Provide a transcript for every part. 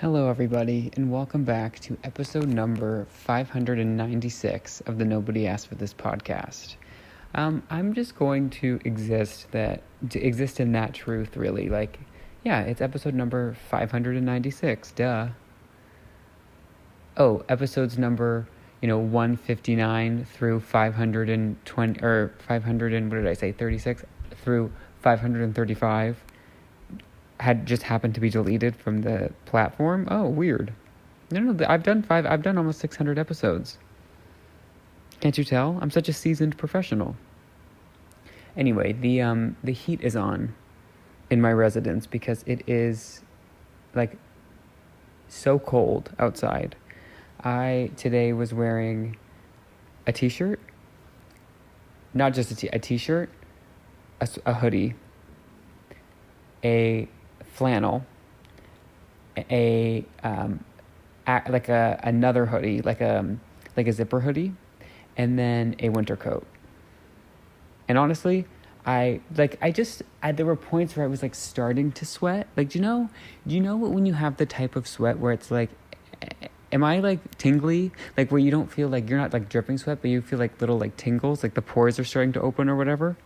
Hello, everybody, and welcome back to episode number 596 of the Nobody Asked for This podcast. I'm just going to exist in that truth, really. It's episode number 596, duh. Oh, episodes number, 159 through 520, or 500 and, what did I say, 36 through 535. Had just happened to be deleted from the platform. Oh, weird. No, I've done almost 600 episodes. Can't you tell? I'm such a seasoned professional. Anyway, the heat is on in my residence because it is so cold outside. I today was wearing a t-shirt, not just a t-shirt, a hoodie, a flannel, another hoodie, like a zipper hoodie, and then a winter coat. And honestly, there were points where I was starting to sweat. Do you know when you have the type of sweat where it's am I tingly? Where you don't feel you're not dripping sweat, but you feel little tingles, the pores are starting to open or whatever.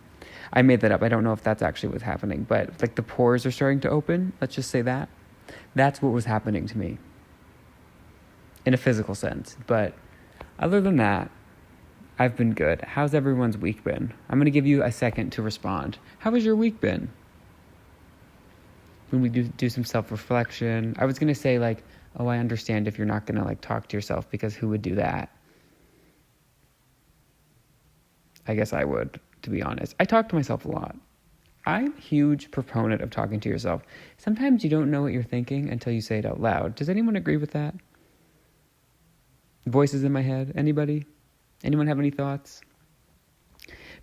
I made that up. I don't know if that's actually what's happening, but the pores are starting to open. Let's just say that. That's what was happening to me in a physical sense. But other than that, I've been good. How's everyone's week been? I'm going to give you a second to respond. How has your week been? When we do some self-reflection, I was going to say I understand if you're not going to talk to yourself, because who would do that? I guess I would, to be honest. I talk to myself a lot. I'm a huge proponent of talking to yourself. Sometimes you don't know what you're thinking until you say it out loud. Does anyone agree with that? Voices in my head? Anybody? Anyone have any thoughts?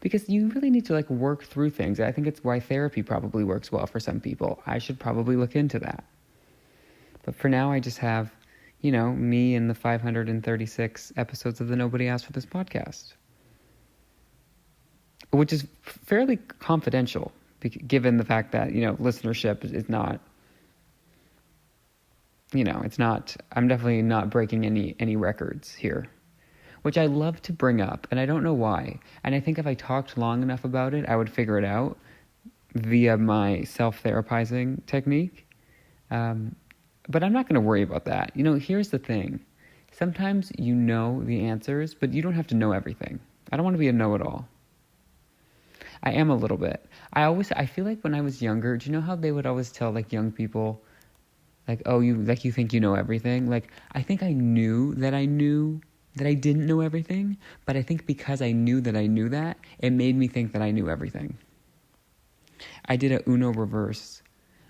Because you really need to work through things. I think it's why therapy probably works well for some people. I should probably look into that. But for now, I just have, me and the 536 episodes of the Nobody Asked for This podcast, which is fairly confidential, given the fact that, listenership is not, it's not, I'm definitely not breaking any records here, which I love to bring up, and I don't know why. And I think if I talked long enough about it, I would figure it out via my self-therapizing technique. But I'm not going to worry about that. Here's the thing. Sometimes you know the answers, but you don't have to know everything. I don't want to be a know-it-all. I am a little bit. I feel like when I was younger, do you know how they would always tell young people, you think you know everything? I think I knew that I didn't know everything, but I think because I knew that, it made me think that I knew everything. I did a Uno reverse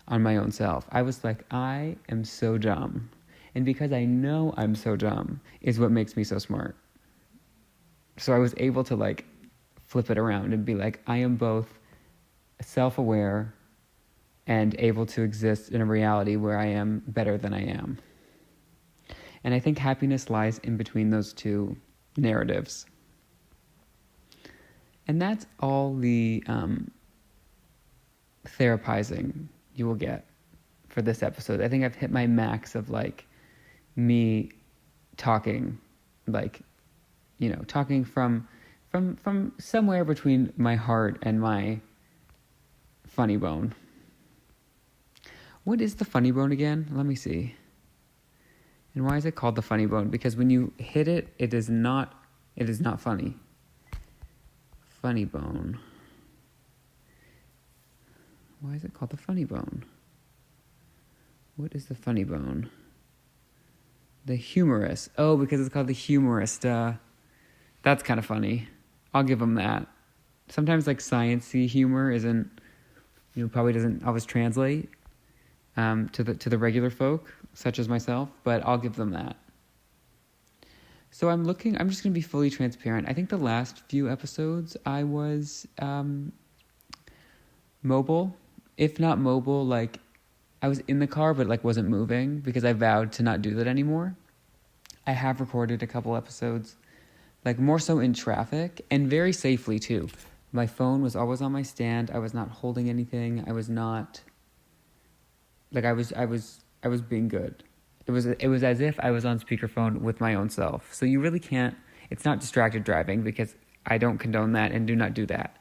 on my own self. I was I am so dumb. And because I know I'm so dumb is what makes me so smart. So I was able to flip it around and be I am both self-aware and able to exist in a reality where I am better than I am. And I think happiness lies in between those two narratives. And that's all the therapizing you will get for this episode. I think I've hit my max of me talking, talking from somewhere between my heart and my funny bone. What is the funny bone again? Let me see. And why is it called the funny bone? Because when you hit it, it is not funny. Funny bone. Why is it called the funny bone? What is the funny bone? The humerus. Oh, because it's called the humerus. That's kind of funny. I'll give them that. Sometimes science-y humor probably doesn't always translate to the regular folk, such as myself, but I'll give them that. So I'm just going to be fully transparent. I think the last few episodes I was mobile. If not mobile, I was in the car, but wasn't moving because I vowed to not do that anymore. I have recorded a couple episodes, more so in traffic, and very safely too. My phone was always on my stand. I was not holding anything. I was not I was being good. It was as if I was on speakerphone with my own self. So you really can't. It's not distracted driving because I don't condone that and do not do that.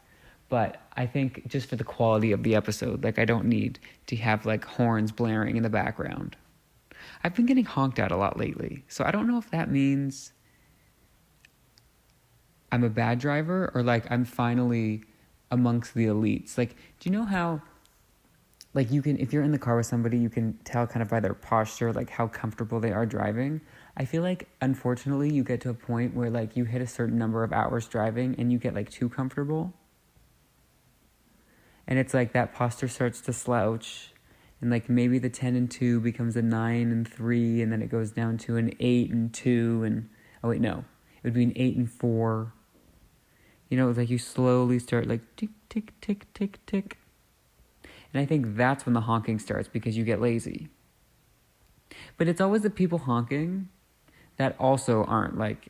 But I think just for the quality of the episode, like I don't need to have like horns blaring in the background. I've been getting honked at a lot lately, so I don't know if that means I'm a bad driver or like I'm finally amongst the elites. Like, do you know how, like you can, if you're in the car with somebody, you can tell kind of by their posture, like how comfortable they are driving. I feel like, unfortunately, you get to a point where like you hit a certain number of hours driving and you get like too comfortable. And it's like that posture starts to slouch. And like maybe the 10 and 2 becomes a 9 and 3. And then it goes down to an 8 and 2. And, oh wait, no. It would be an 8 and 4. You know, it's like you slowly start like tick, tick, tick, tick, tick. And I think that's when the honking starts because you get lazy. But it's always the people honking that also aren't like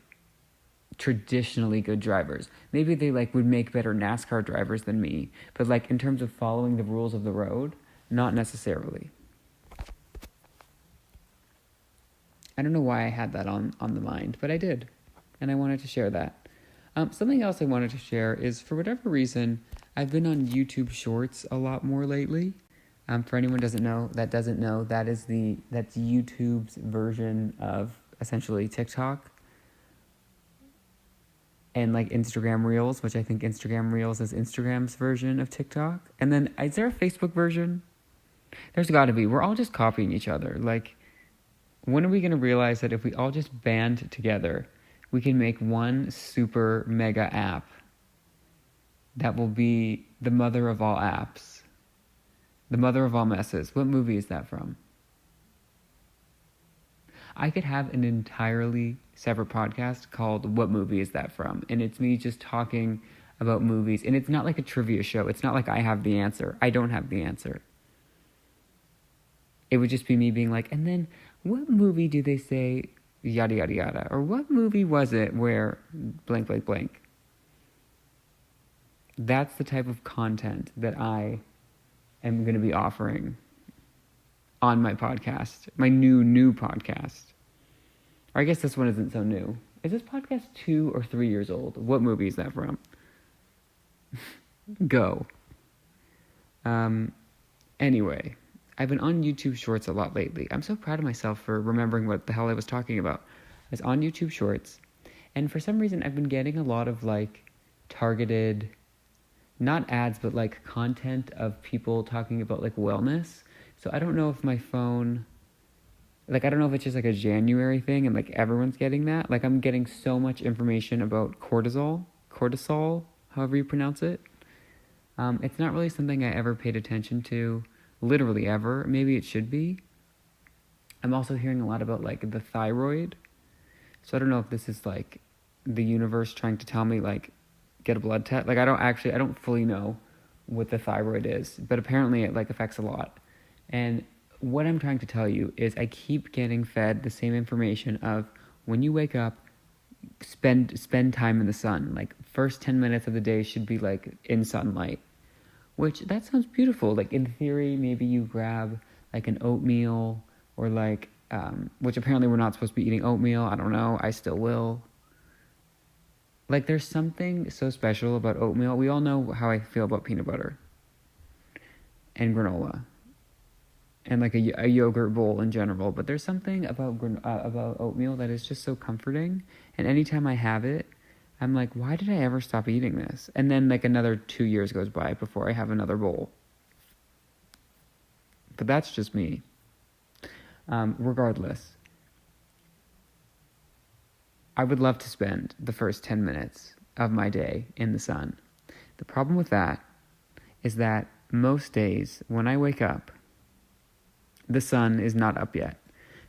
traditionally good drivers. Maybe they like would make better NASCAR drivers than me, but like in terms of following the rules of the road, not necessarily. I don't know why I had that on the mind, but I did, and I wanted to share that. Something else I wanted to share is, for whatever reason, I've been on YouTube Shorts a lot more lately. For anyone that doesn't know, that's YouTube's version of essentially TikTok. And like Instagram Reels, which I think Instagram Reels is Instagram's version of TikTok. And then, is there a Facebook version? There's got to be. We're all just copying each other. Like, when are we going to realize that if we all just band together, we can make one super mega app that will be the mother of all apps, the mother of all messes? What movie is that from? I could have an entirely separate podcast called What Movie Is That From? And it's me just talking about movies. And it's not like a trivia show. It's not like I have the answer. I don't have the answer. It would just be me being like, and then what movie do they say yada yada yada? Or what movie was it where blank blank blank? That's the type of content that I am going to be offering on my podcast, my new podcast. Or I guess this one isn't so new. Is this podcast 2 or 3 years old? What movie is that from? Go. Anyway, I've been on YouTube Shorts a lot lately. I'm so proud of myself for remembering what the hell I was talking about. I was on YouTube Shorts, and for some reason I've been getting a lot of like targeted, not ads, but like content of people talking about like wellness. So I don't know if my phone, like, I don't know if it's just like a January thing and like everyone's getting that. Like, I'm getting so much information about cortisol, however you pronounce it. It's not really something I ever paid attention to, literally ever. Maybe it should be. I'm also hearing a lot about like the thyroid. So I don't know if this is like the universe trying to tell me like, get a blood test. Like, I don't fully know what the thyroid is, but apparently it like affects a lot. And what I'm trying to tell you is I keep getting fed the same information of when you wake up, spend time in the sun. Like, first 10 minutes of the day should be like in sunlight, which that sounds beautiful. Like, in theory, maybe you grab like an oatmeal or like, which apparently we're not supposed to be eating oatmeal. I don't know. I still will. Like, there's something so special about oatmeal. We all know how I feel about peanut butter and granola and like a yogurt bowl in general. But there's something about oatmeal that is just so comforting. And anytime I have it, I'm like, why did I ever stop eating this? And then like another 2 years goes by before I have another bowl. But that's just me. Regardless, I would love to spend the first 10 minutes of my day in the sun. The problem with that is that most days when I wake up, the sun is not up yet.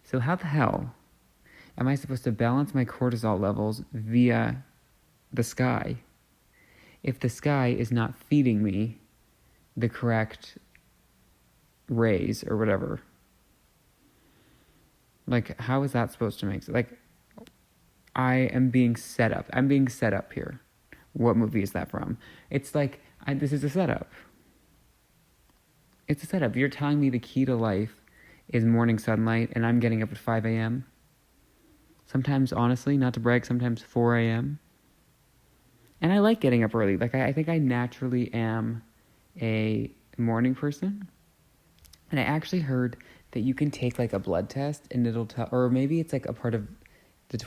So how the hell am I supposed to balance my cortisol levels via the sky if the sky is not feeding me the correct rays or whatever? Like, how is that supposed to make sense? Like, I am being set up. I'm being set up here. What movie is that from? It's like, this is a setup. It's a setup. You're telling me the key to life is morning sunlight, and I'm getting up at 5 a.m. Sometimes, honestly, not to brag, sometimes 4 a.m. And I like getting up early. Like, I think I naturally am a morning person. And I actually heard that you can take, like, a blood test, and it'll tell, or maybe it's, like, a part of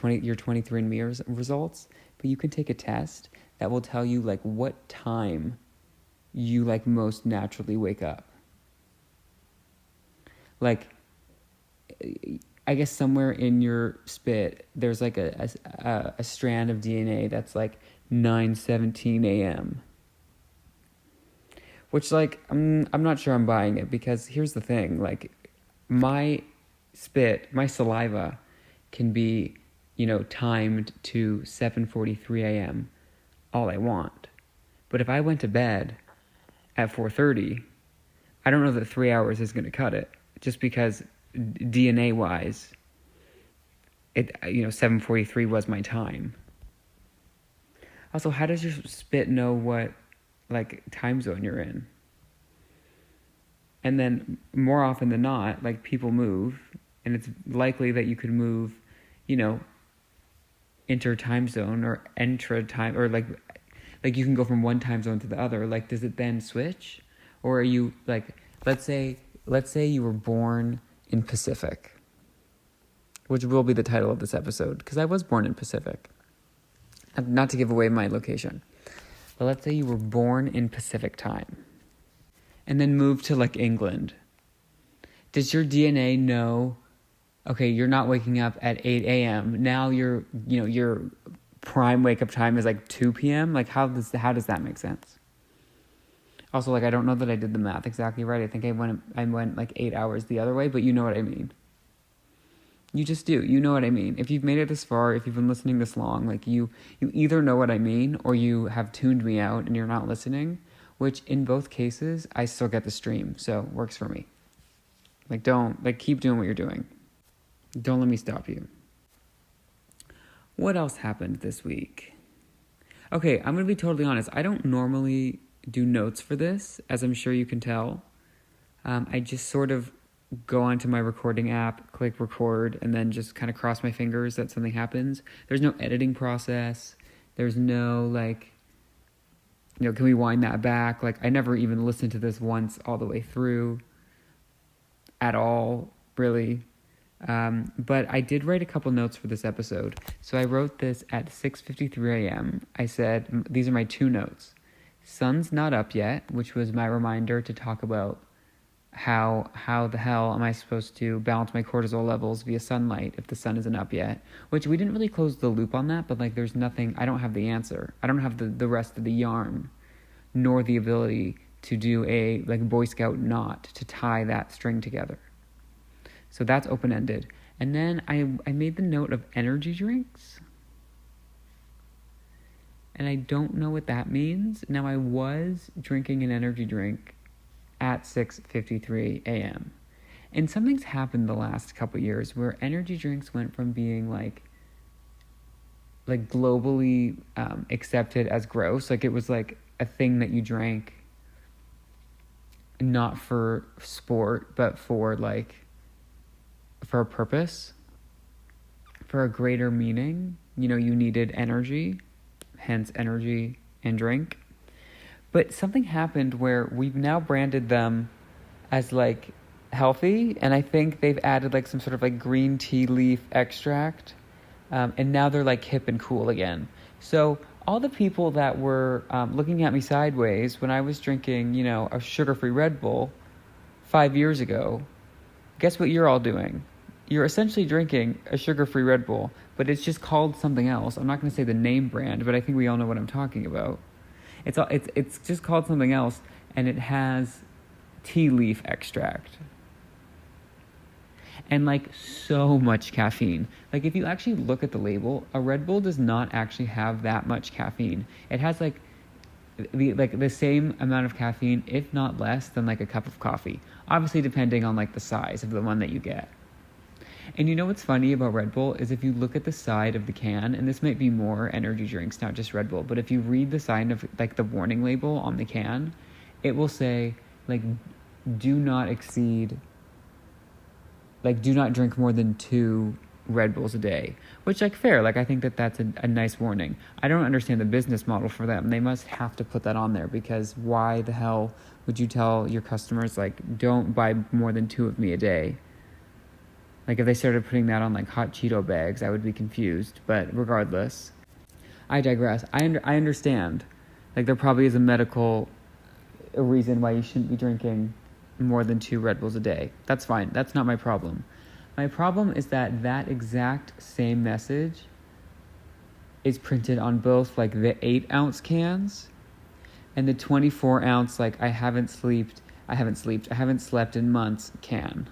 your 23andMe results, but you can take a test that will tell you, like, what time you, like, most naturally wake up. Like, I guess somewhere in your spit, there's, like, a strand of DNA that's, like, 9:17 a.m., which, like, I'm not sure I'm buying it, because here's the thing, like, my saliva can be, timed to 7:43 a.m. all I want. But if I went to bed at 4:30, I don't know that 3 hours is going to cut it, just because DNA-wise, 7:43 was my time. Also, how does your spit know what, like, time zone you're in? And then, more often than not, like, people move, and it's likely that you could move, inter time zone or intra time, or like you can go from one time zone to the other. Like, does it then switch? Or are you, like, let's say you were born in Pacific, which will be the title of this episode, because I was born in Pacific. Not to give away my location. But let's say you were born in Pacific time and then moved to, like, England. Does your DNA know, okay, you're not waking up at 8 a.m. Now your prime wake up time is like 2 p.m. Like, how does that make sense? Also, like, I don't know that I did the math exactly right. I think I went like 8 hours the other way, but you know what I mean. You just do. You know what I mean. If you've made it this far, if you've been listening this long, like, you either know what I mean or you have tuned me out and you're not listening, which in both cases, I still get the stream. So works for me. Like, keep doing what you're doing. Don't let me stop you. What else happened this week? Okay, I'm going to be totally honest. I don't normally do notes for this, as I'm sure you can tell. I just sort of go onto my recording app, click record, and then just kind of cross my fingers that something happens. There's no editing process. There's no, like, can we wind that back? Like, I never even listened to this once all the way through at all, really. But I did write a couple notes for this episode. So I wrote this at 6:53 a.m. I said, these are my 2 notes. Sun's not up yet, which was my reminder to talk about how the hell am I supposed to balance my cortisol levels via sunlight if the sun isn't up yet, which we didn't really close the loop on that, but, like, there's nothing, I don't have the answer. I don't have the rest of the yarn, nor the ability to do a, like, Boy Scout knot to tie that string together. So that's open-ended. And then I made the note of energy drinks. And I don't know what that means. Now, I was drinking an energy drink at 6:53 a.m. And something's happened the last couple years where energy drinks went from being, like globally accepted as gross. Like, it was, like, a thing that you drank not for sport, but for, like, for a purpose, for a greater meaning. You needed energy, hence energy and drink. But something happened where we've now branded them as, like, healthy, and I think they've added, like, some sort of, like, green tea leaf extract, and now they're, like, hip and cool again. So all the people that were looking at me sideways when I was drinking, a sugar-free Red Bull 5 years ago, guess what you're all doing? You're essentially drinking a sugar-free Red Bull, but it's just called something else. I'm not going to say the name brand, but I think we all know what I'm talking about. It's just called something else, and it has tea leaf extract. And, like, so much caffeine. Like, if you actually look at the label, a Red Bull does not actually have that much caffeine. It has, like, the same amount of caffeine, if not less, than, like, a cup of coffee. Obviously, depending on, like, the size of the one that you get. And you know what's funny about Red Bull is if you look at the side of the can, and this might be more energy drinks, not just Red Bull, but if you read the side of, like, the warning label on the can, it will say, like, do not exceed like, do not drink more than 2 Red Bulls a day, which, like, fair. Like, I think that's a nice warning. I don't understand the business model for them. They must have to put that on there, because why the hell would you tell your customers, like, don't buy more than 2 of me a day? Like, if they started putting that on, like, hot Cheeto bags, I would be confused. But regardless, I digress. I understand. Like, there probably is a reason why you shouldn't be drinking more than 2 Red Bulls a day. That's fine. That's not my problem. My problem is that exact same message is printed on both, like, the 8-ounce cans and the 24-ounce, like, I haven't slept in months can.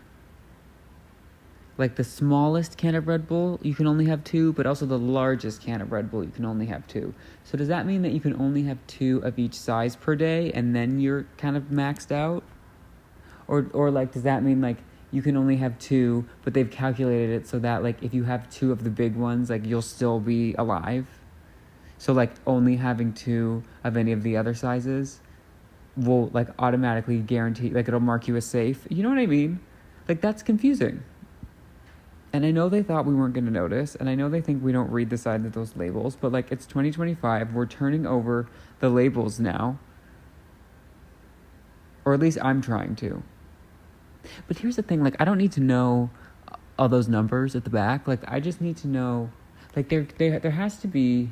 Like, the smallest can of Red Bull, you can only have 2, but also the largest can of Red Bull, you can only have 2. So does that mean that you can only have 2 of each size per day, and then you're kind of maxed out? Or like, does that mean, like, you can only have 2, but they've calculated it so that, like, if you have 2 of the big ones, like, you'll still be alive? So, like, only having 2 of any of the other sizes will, like, automatically guarantee, like, it'll mark you as safe. You know what I mean? Like, that's confusing. And I know they thought we weren't going to notice, and I know they think we don't read the side of those labels, but, like, it's 2025, we're turning over the labels now. Or at least I'm trying to. But here's the thing, like, I don't need to know all those numbers at the back. Like, I just need to know, like, there has to be,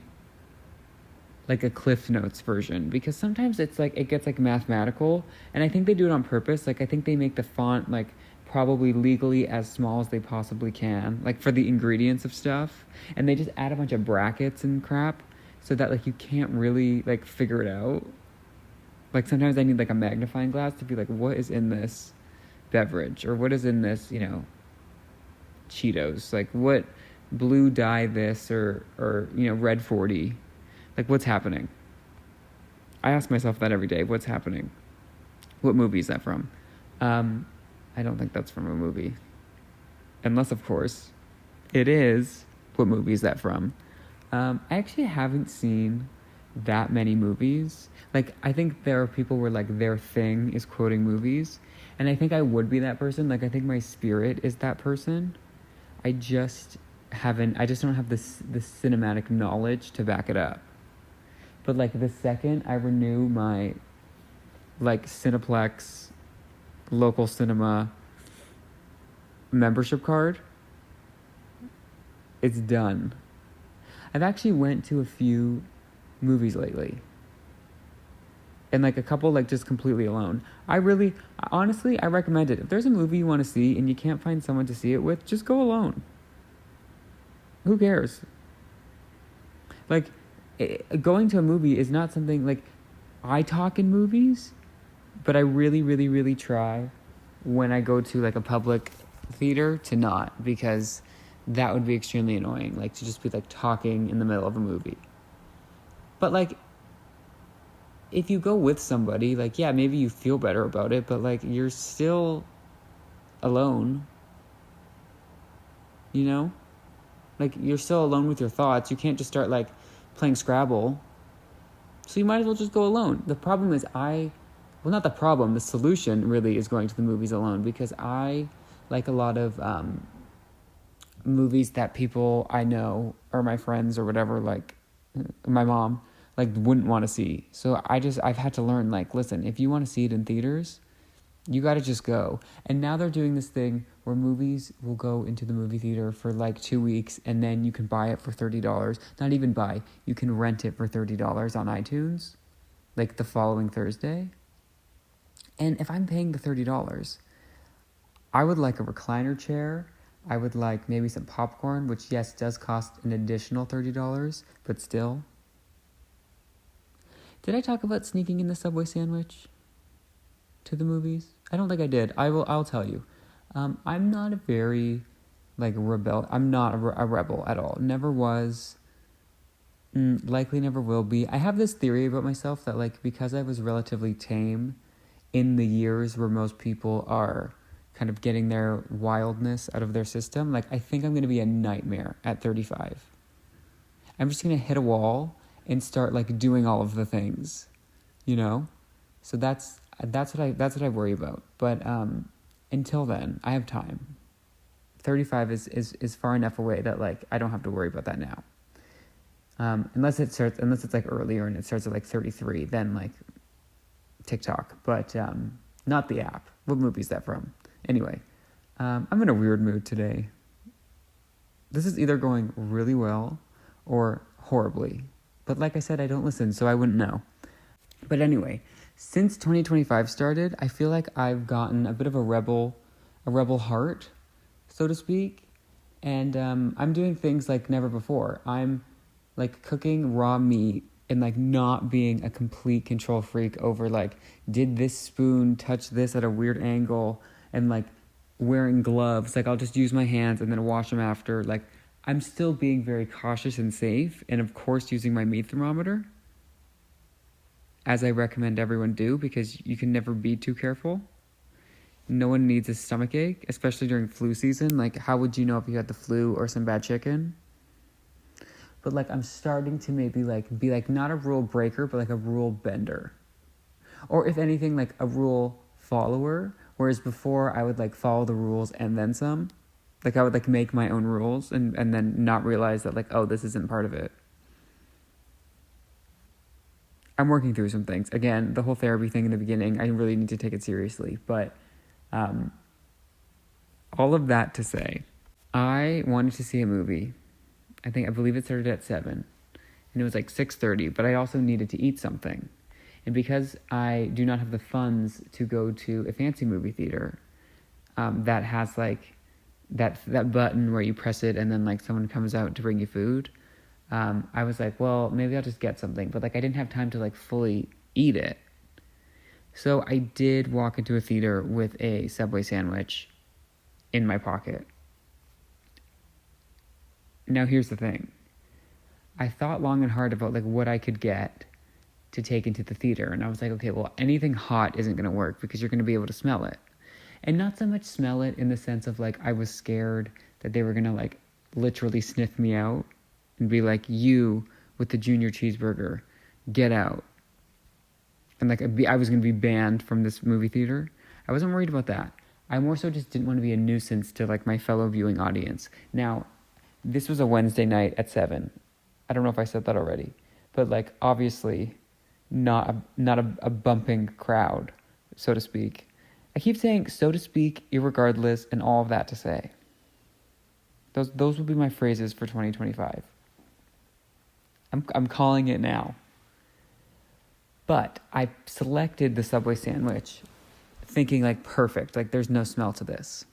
like, a Cliff Notes version, because sometimes it's, like, it gets, like, mathematical, and I think they do it on purpose. Like, I think they make the font, like, probably legally as small as they possibly can, like, for the ingredients of stuff, and they just add a bunch of brackets and crap so that, like, you can't really, like, figure it out. Like, sometimes I need, like, a magnifying glass to be like, what is in this beverage, or what is in this, you know, Cheetos, like, what blue dye this, or you know, red 40, like, what's happening? I ask myself that every day. What's happening? What movie is that from? I don't think that's from a movie. Unless, of course, it is. What movie is that from? I actually haven't seen that many movies. Like, I think there are people where, like, their thing is quoting movies. And I think I would be that person. Like, I think my spirit is that person. I just don't have the cinematic knowledge to back it up. But, like, the second I renew my, like, Cineplex local cinema membership card, it's done. I've actually went to a few movies lately, and, like, a couple, like, just completely alone. Honestly, I recommend it. If there's a movie you want to see and you can't find someone to see it with, just go alone. Who cares? Like, going to a movie is not something, like, I talk in movies, but I really, really, really try when I go to, like, a public theater to not, because that would be extremely annoying, like, to just be, like, talking in the middle of a movie. But, like, if you go with somebody, like, yeah, maybe you feel better about it, but, like, you're still alone, you know? Like, you're still alone with your thoughts. You can't just start, like, playing Scrabble. So you might as well just go alone. The problem is not the problem, the solution really is going to the movies alone, because I like a lot of movies that people I know, or my friends or whatever, like my mom, like, wouldn't want to see. So I've had to learn, like, listen, if you want to see it in theaters, you got to just go. And now they're doing this thing where movies will go into the movie theater for, like, 2 weeks, and then you can buy it for $30. Not even buy, you can rent it for $30 on iTunes, like, the following Thursday. And if I'm paying the $30, I would like a recliner chair. I would like maybe some popcorn, which, yes, does cost an additional $30, but still. Did I talk about sneaking in the Subway sandwich to the movies? I don't think I did. I'll tell you. I'm not a very, like, rebel. I'm not a rebel at all. Never was. Likely never will be. I have this theory about myself that, like, because I was relatively tame in the years where most people are kind of getting their wildness out of their system, like, I think I'm going to be a nightmare at 35. I'm just going to hit a wall and start, like, doing all of the things, you know? So that's what I worry about. But until then, I have time. 35 is far enough away that like I don't have to worry about that now. Unless it's like earlier and it starts at like 33, then like TikTok, but not the app. What movie is that from? Anyway, I'm in a weird mood today. This is either going really well or horribly. But like I said, I don't listen, so I wouldn't know. But anyway, since 2025 started, I feel like I've gotten a bit of a rebel heart, so to speak. And I'm doing things like never before. I'm like cooking raw meat and like not being a complete control freak over like, did this spoon touch this at a weird angle, and like wearing gloves. Like I'll just use my hands and then wash them after. Like I'm still being very cautious and safe, and of course using my meat thermometer, as I recommend everyone do, because you can never be too careful. No one needs a stomach ache, especially during flu season. Like how would you know if you had the flu or some bad chicken? But like I'm starting to maybe like be like not a rule breaker, but like a rule bender. Or if anything, like a rule follower. Whereas before I would like follow the rules and then some. Like I would like make my own rules and then not realize that like, oh, this isn't part of it. I'm working through some things. Again, the whole therapy thing in the beginning, I really need to take it seriously. But all of that to say, I wanted to see a movie. I believe it started at 7. And it was like 6:30, but I also needed to eat something. And because I do not have the funds to go to a fancy movie theater that has like that button where you press it and then like someone comes out to bring you food, I was like, well, maybe I'll just get something. But like I didn't have time to like fully eat it. So I did walk into a theater with a Subway sandwich in my pocket. Now here's the thing. I thought long and hard about like what I could get to take into the theater. And I was like, okay, well, anything hot isn't going to work because you're going to be able to smell it. And not so much smell it in the sense of like I was scared that they were going to like literally sniff me out and be like, you with the junior cheeseburger, get out. And like I was going to be banned from this movie theater. I wasn't worried about that. I more so just didn't want to be a nuisance to like my fellow viewing audience. Now, this was a Wednesday night at 7. I don't know if I said that already. But like obviously not a bumping crowd, so to speak. I keep saying so to speak, irregardless, and all of that to say. Those will be my phrases for 2025. I'm calling it now. But I selected the Subway sandwich thinking like perfect, like there's no smell to this.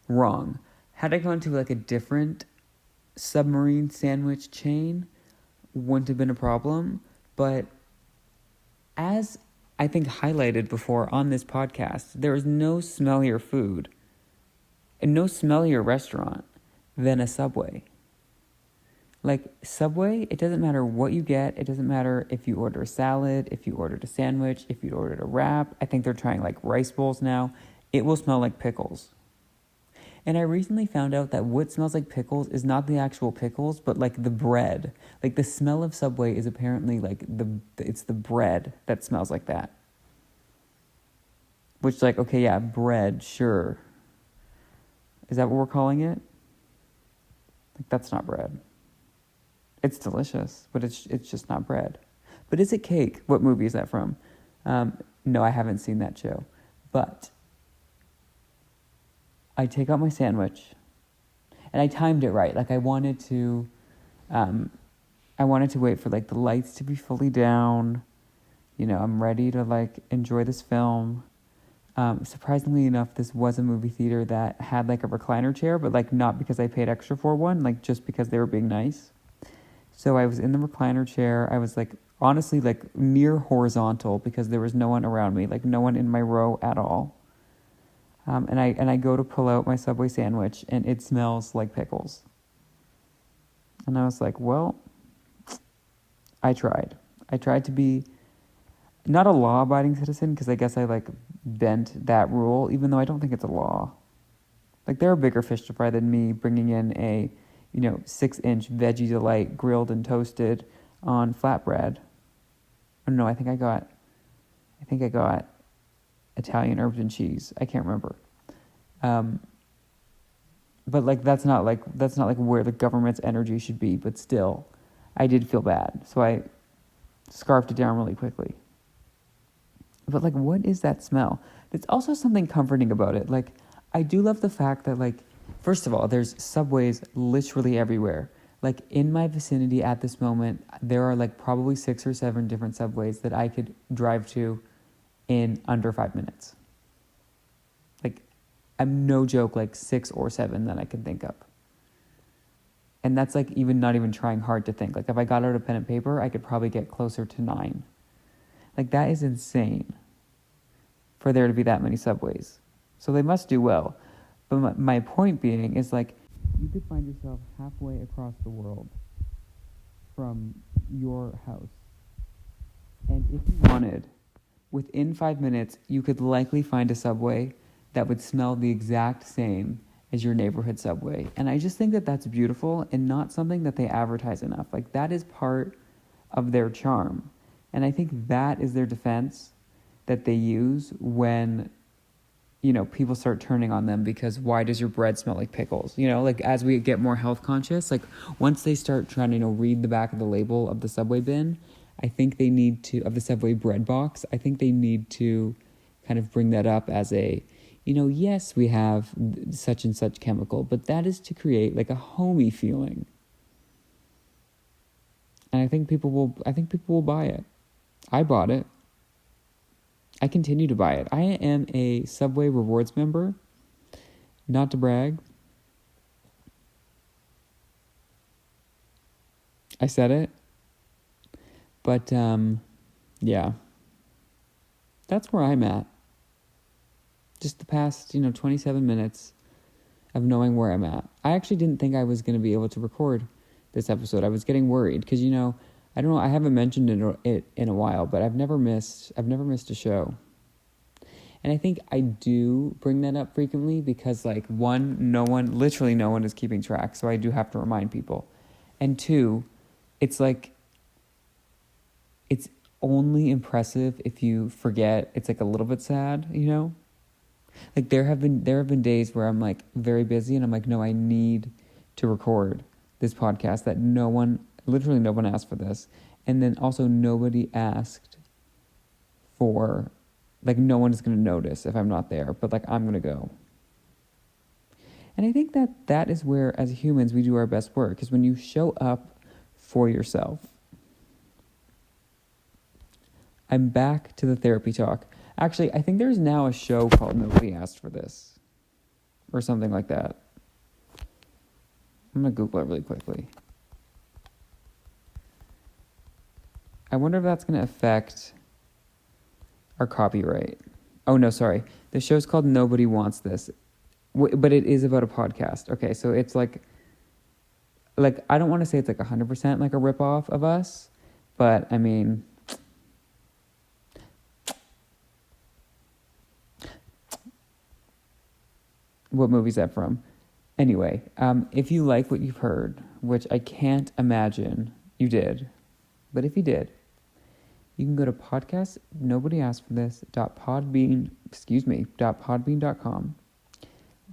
Wrong. Had I gone to like a different submarine sandwich chain, wouldn't have been a problem. But as I think highlighted before on this podcast, there is no smellier food and no smellier restaurant than a Subway. Like Subway, it doesn't matter what you get. It doesn't matter if you order a salad, if you ordered a sandwich, if you ordered a wrap. I think they're trying like rice bowls now. It will smell like pickles. And I recently found out that what smells like pickles is not the actual pickles, but like the bread. Like the smell of Subway is apparently like it's the bread that smells like that. Which like, okay, yeah, bread, sure. Is that what we're calling it? Like that's not bread. It's delicious, but it's just not bread. But is it cake? What movie is that from? No, I haven't seen that show. But I take out my sandwich, and I timed it right. Like I wanted to wait for like the lights to be fully down. You know, I'm ready to like enjoy this film. Surprisingly enough, this was a movie theater that had like a recliner chair, but like not because I paid extra for one, like just because they were being nice. So I was in the recliner chair. I was like honestly like near horizontal because there was no one around me, like no one in my row at all. And I go to pull out my Subway sandwich, and it smells like pickles. And I was like, well, I tried. I tried to be not a law-abiding citizen, because I guess I like bent that rule, even though I don't think it's a law. Like there are bigger fish to fry than me bringing in a 6-inch veggie delight grilled and toasted on flatbread. Oh, no, I think I got Italian herbs and cheese. I can't remember. But like that's not like where the government's energy should be, but still I did feel bad. So I scarfed it down really quickly. But like, what is that smell? There's also something comforting about it. Like, I do love the fact that, like, first of all, there's Subways literally everywhere. Like, in my vicinity at this moment, there are like probably 6 or 7 different Subways that I could drive to in under 5 minutes. Like, I'm no joke, like 6 or 7 that I can think of. And that's like even not even trying hard to think. Like, if I got out a pen and paper, I could probably get closer to 9. Like, that is insane for there to be that many Subways. So they must do well. But my point being is, like, you could find yourself halfway across the world from your house. And if you wanted, within 5 minutes, you could likely find a Subway that would smell the exact same as your neighborhood Subway. And I just think that that's beautiful and not something that they advertise enough. Like, that is part of their charm. And I think that is their defense that they use when, you know, people start turning on them because why does your bread smell like pickles? You know, like as we get more health conscious, like once they start trying to, you know, read the back of the label of the Subway bin, I think they need to, of the Subway bread box, I think they need to kind of bring that up as a, you know, yes, we have such and such chemical, but that is to create like a homey feeling. And I think people will buy it. I bought it. I continue to buy it. I am a Subway Rewards member. Not to brag. I said it. But, yeah. That's where I'm at. Just the past, 27 minutes of knowing where I'm at. I actually didn't think I was going to be able to record this episode. I was getting worried because, I don't know, I haven't mentioned it in a while, but I've never missed a show. And I think I do bring that up frequently because, like, one, literally no one is keeping track, so I do have to remind people. And two, it's like, it's only impressive if you forget. It's like a little bit sad, Like there have been days where I'm like very busy and I'm like, no, I need to record this podcast that literally no one asked for this. And then also nobody asked for, like, no one is going to notice if I'm not there, but like I'm going to go. And I think that is where as humans we do our best work, is when you show up for yourself. I'm back to the therapy talk. Actually, I think there's now a show called Nobody Asked for This or something like that. I'm going to Google it really quickly. I wonder if that's going to affect our copyright. Oh, no, sorry. The show's called Nobody Wants This, but it is about a podcast. Okay, so it's like I don't want to say it's like 100% like a ripoff of us, but I mean, what movie's that from? Anyway, if you like what you've heard, which I can't imagine you did, but if you did, you can go to podcast nobody asked for this .podbean.com.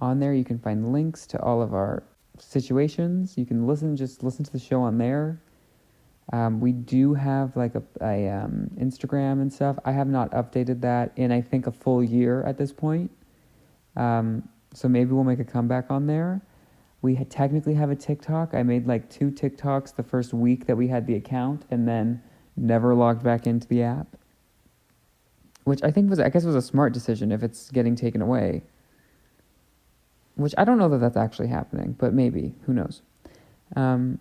On there you can find links to all of our situations. You can listen to the show on there. We do have like a Instagram and stuff. I have not updated that in I think a full year at this point. So maybe we'll make a comeback on there. We technically have a TikTok. I made like 2 TikToks the first week that we had the account and then never logged back into the app. Which I think was a smart decision if it's getting taken away. Which I don't know that that's actually happening, but maybe. Who knows? But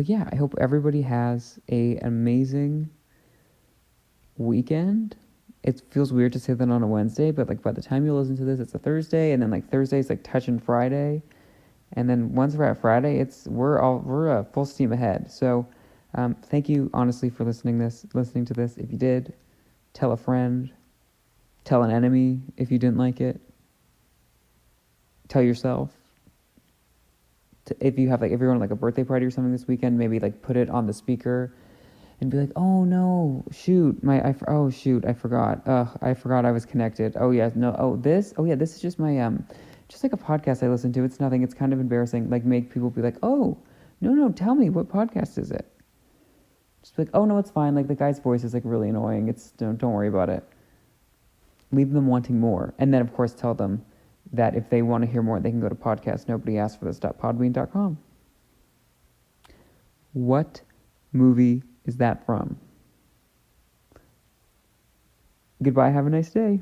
yeah, I hope everybody has an amazing weekend. It feels weird to say that on a Wednesday, but like by the time you listen to this, it's a Thursday, and then like Thursday's like touching Friday, and then once we're at Friday, we're full steam ahead. So, thank you honestly for listening to this. If you did, tell a friend, tell an enemy if you didn't like it, tell yourself. If you're going to like a birthday party or something this weekend, maybe like put it on the speaker. And be like, oh no, shoot, I forgot. I forgot I was connected. Oh yeah, no, this is just my just like a podcast I listen to, it's nothing. It's kind of embarrassing. Like, make people be like, oh, no, tell me, what podcast is it? Just be like, oh, no, it's fine. Like, the guy's voice is like really annoying. Don't worry about it. Leave them wanting more. And then, of course, tell them that if they want to hear more, they can go to podcastnobodyaskedforthis.podbean.com. What movie is that from? Goodbye, have a nice day.